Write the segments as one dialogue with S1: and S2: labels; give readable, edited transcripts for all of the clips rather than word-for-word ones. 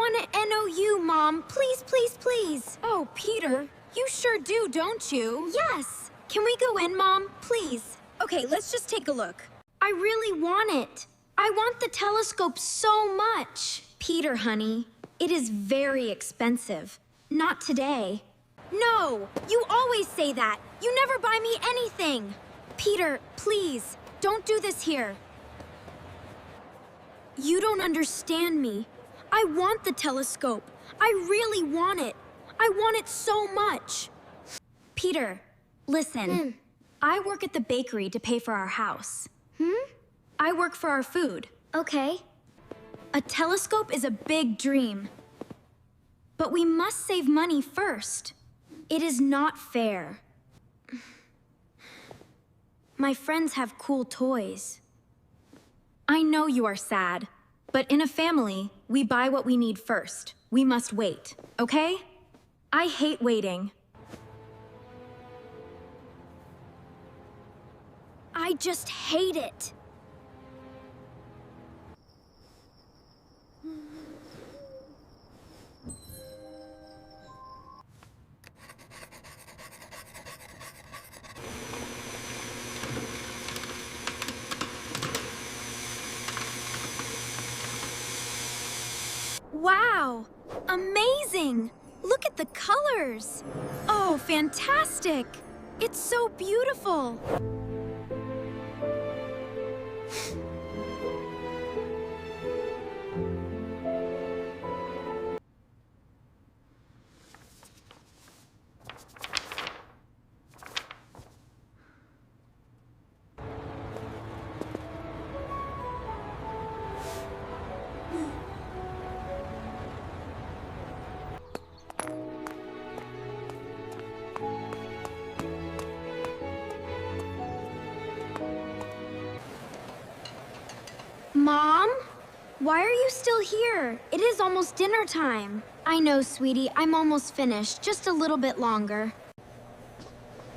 S1: want an NOU, Mom. Please, please, please. Oh, Peter, you sure do, don't you? Yes. Can we go in, Mom? Please. Okay, let's just take a look. I really want it. I want the telescope so much. Peter, honey, it is very expensive. Not today. No, you always say that. You never buy me anything. Peter, please, don't do this here. You don't understand me. I want the telescope. I really want it. I want it so much. Peter, listen. I work at the bakery to pay for our house. I work for our food.
S2: Okay.
S1: A telescope is a big dream. But we must save money first. It is not fair. My friends have cool toys. I know you are sad, but in a family, we buy what we need first. We must wait, okay? I hate waiting. I just hate it. Wow! Amazing! Look at the colors! Oh, fantastic! It's so beautiful! Mom? Why are you still here? It is almost dinner time. I know, sweetie. I'm almost finished. Just a little bit longer.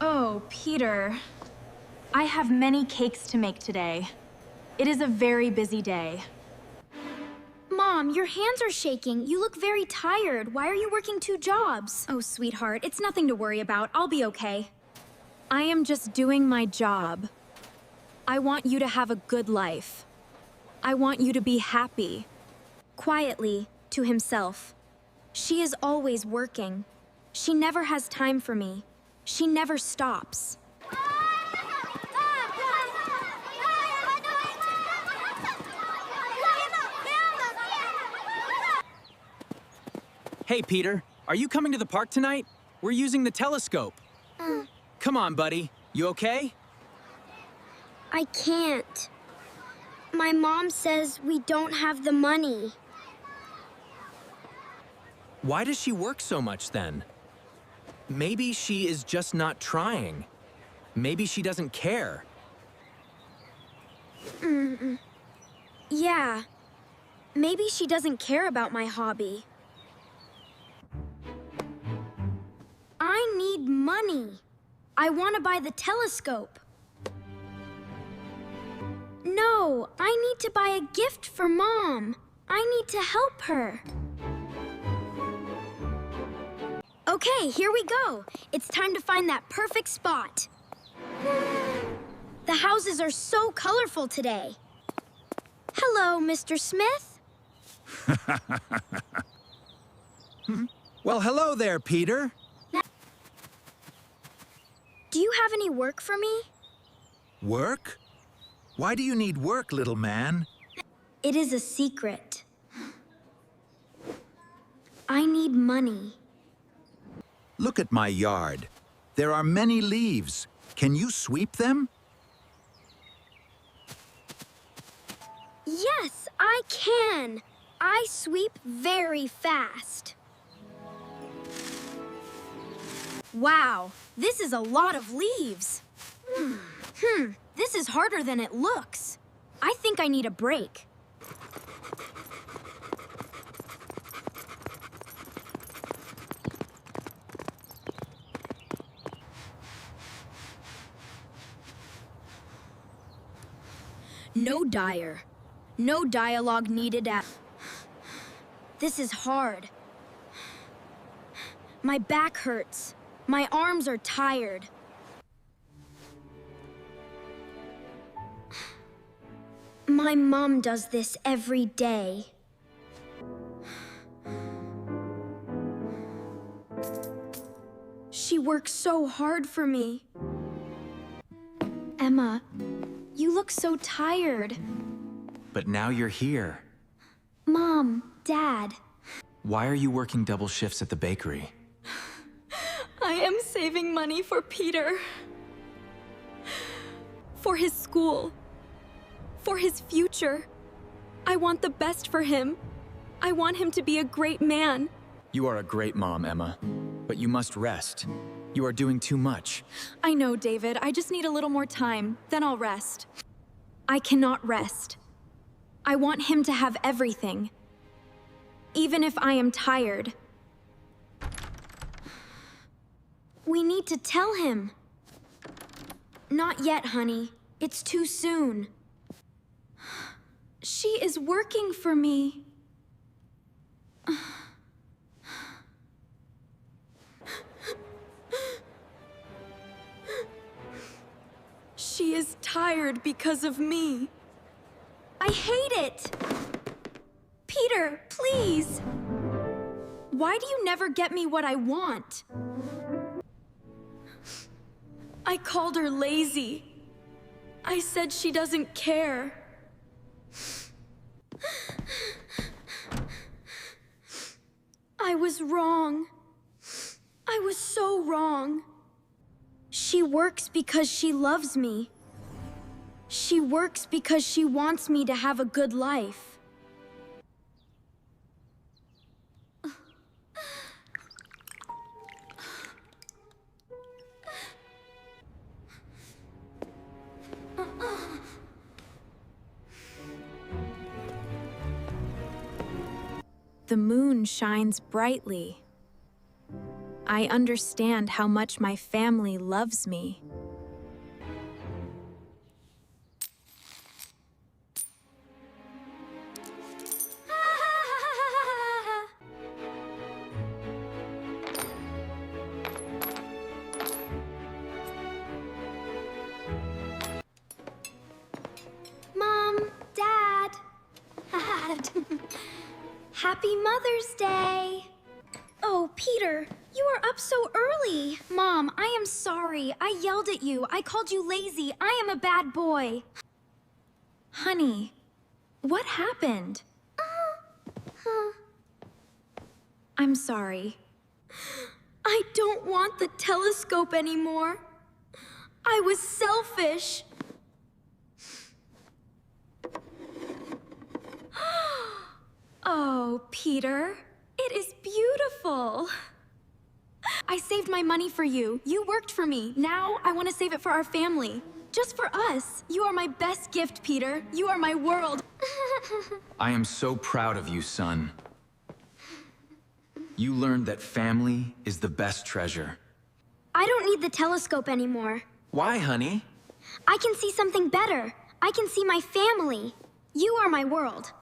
S1: Oh, Peter. I have many cakes to make today. It is a very busy day. Mom, your hands are shaking. You look very tired. Why are you working 2 jobs? Oh, sweetheart, it's nothing to worry about. I'll be okay. I am just doing my job. I want you to have a good life. I want you to be happy. Quietly, to himself. She is always working. She never has time for me. She never stops.
S3: Hey, Peter, are you coming to the park tonight? We're using the telescope. Come on, buddy. You okay?
S2: I can't. My mom says we don't have the money.
S3: Why does she work so much then? Maybe she is just not trying. Maybe she doesn't care.
S1: Yeah. Maybe she doesn't care about my hobby. I need money. I want to buy the telescope. No, I need to buy a gift for Mom. I need to help her. Okay, here we go. It's time to find that perfect spot. The houses are so colorful today. Hello, Mr. Smith.
S4: Well, hello there, Peter.
S1: Do you have any work for me?
S4: Work? Why do you need work, little man?
S1: It is a secret. I need money.
S4: Look at my yard. There are many leaves. Can you sweep them?
S1: Yes, I can. I sweep very fast. Wow, this is a lot of leaves. This is harder than it looks. I think I need a break. No dyer. No dialogue needed at...
S2: This is hard. My back hurts. My arms are tired. My mom does this every day.
S1: She works so hard for me. Emma, you look so tired.
S3: But now you're here.
S1: Mom, Dad.
S3: Why are you working double shifts at the bakery?
S1: I am saving money for Peter. For his school. For his future. I want the best for him. I want him to be a great man.
S3: You are a great mom, Emma. But you must rest. You are doing too much.
S1: I know, David. I just need a little more time. Then I'll rest. I cannot rest. I want him to have everything. Even if I am tired.
S2: We need to tell him. Not yet, honey. It's too soon.
S1: She is working for me. She is tired because of me. I hate it! Peter, please! Why do you never get me what I want? I called her lazy. I said she doesn't care. I was wrong. I was so wrong.
S2: She works because she loves me. She works because she wants me to have a good life.
S1: The moon shines brightly. I understand how much my family loves me.
S2: Mom, Dad. Happy Mother's Day. Oh, Peter, you are up so early.
S1: Mom, I am sorry. I yelled at you. I called you lazy. I am a bad boy. Honey, what happened? I'm sorry. I don't want the telescope anymore. I was selfish. Oh, Peter, it is beautiful. I saved my money for you. You worked for me. Now I want to save it for our family. Just for us. You are my best gift, Peter. You are my world.
S3: I am so proud of you, son. You learned that family is the best treasure.
S2: I don't need the telescope anymore.
S3: Why, honey?
S2: I can see something better. I can see my family. You are my world.